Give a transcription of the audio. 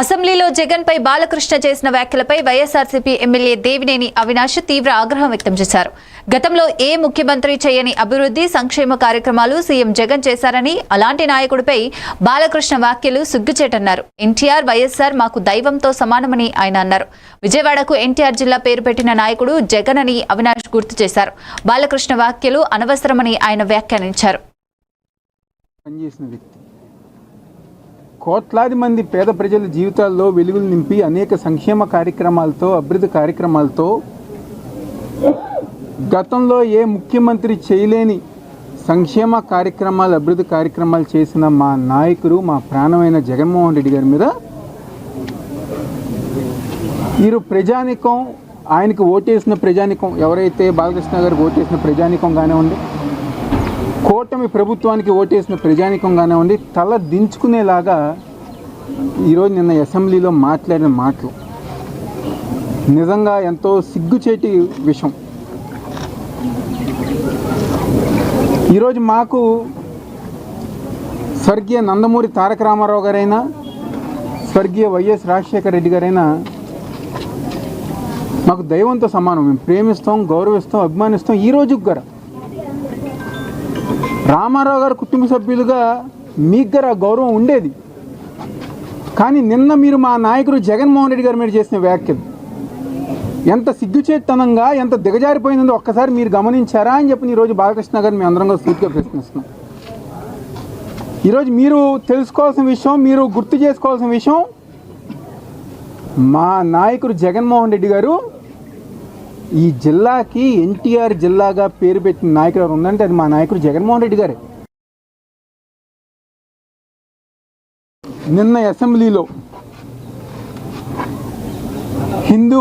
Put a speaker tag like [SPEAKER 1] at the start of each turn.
[SPEAKER 1] అసెంబ్లీలో జగన్ పై బాలకృష్ణ చేసిన వ్యాఖ్యలపై వైఎస్ఆర్సీపీ ఎమ్మెల్యే దేవినేని అవినాష్ తీవ్ర ఆగ్రహం వ్యక్తం చేశారు. గతంలో ఏ ముఖ్యమంత్రి చేయని అభివృద్ధి సంక్షేమ కార్యక్రమాలు సీఎం జగన్ చేశారని, అలాంటి నాయకుడిపై బాలకృష్ణ వ్యాఖ్యలు సిగ్గుచేటన్నారు. ఎన్టీఆర్, వైఎస్ఆర్ మాకు దైవంతో సమానమని ఆయన అన్నారు. విజయవాడకు ఎన్టీఆర్ జిల్లా పేరు పెట్టిన నాయకుడు జగన్ అని అవినాష్ గుర్తు చేశారు. బాలకృష్ణ వ్యాఖ్యలు అనవసరమని ఆయన వ్యాఖ్యానించారు.
[SPEAKER 2] కోట్లాది మంది పేద ప్రజల జీవితాల్లో వెలుగులు నింపి అనేక సంక్షేమ కార్యక్రమాలతో, అభివృద్ధి కార్యక్రమాలతో గతంలో ఏ ముఖ్యమంత్రి చేయలేని సంక్షేమ కార్యక్రమాలు, అభివృద్ధి కార్యక్రమాలు చేసిన మా నాయకుడు, మా ప్రాణమైన జగన్మోహన్ రెడ్డి గారి మీద ఈరోజు ప్రజానికం, ఆయనకు ఓటేసిన ప్రజానికం, ఎవరైతే బాలకృష్ణ గారికి ఓటేసిన ప్రజానికం కానివ్వండి, కూటమి ప్రభుత్వానికి ఓటేసిన ప్రజానికం కానివ్వండి, తల దించుకునేలాగా ఈరోజు నిన్న అసెంబ్లీలో మాట్లాడిన మాటలు నిజంగా ఎంతో సిగ్గుచేటి విషయం. ఈరోజు మాకు స్వర్గీయ నందమూరి తారక రామారావు గారైనా, స్వర్గీయ వైఎస్ రాజశేఖర రెడ్డి గారైనా మాకు దైవంతో సమానం. మేము ప్రేమిస్తాం, గౌరవిస్తాం, అభిమానిస్తాం. ఈ రోజుకి గారు రామారావు గారు కుటుంబ సభ్యులుగా మీకు గారు ఆ గౌరవం ఉండేది. కానీ నిన్న మీరు మా నాయకుడు జగన్మోహన్ రెడ్డి గారి మీద చేసిన వ్యాఖ్యలు ఎంత సిగ్గుచేతనంగా, ఎంత దిగజారిపోయిందో ఒక్కసారి మీరు గమనించారా అని చెప్పి ఈరోజు బాలకృష్ణ గారిని మేము అందరం సూటిగా ప్రశ్నిస్తున్నాం. ఈరోజు మీరు తెలుసుకోవాల్సిన విషయం, మీరు గుర్తు చేసుకోవాల్సిన విషయం, మా నాయకుడు జగన్మోహన్ రెడ్డి గారు ఈ జిల్లాకి ఎన్టీఆర్ జిల్లాగా పేరు పెట్టిన నాయకుడు ఎవరు ఉందంటే అది మా నాయకుడు జగన్మోహన్ రెడ్డి గారే. నిన్న అసెంబ్లీలో హిందూ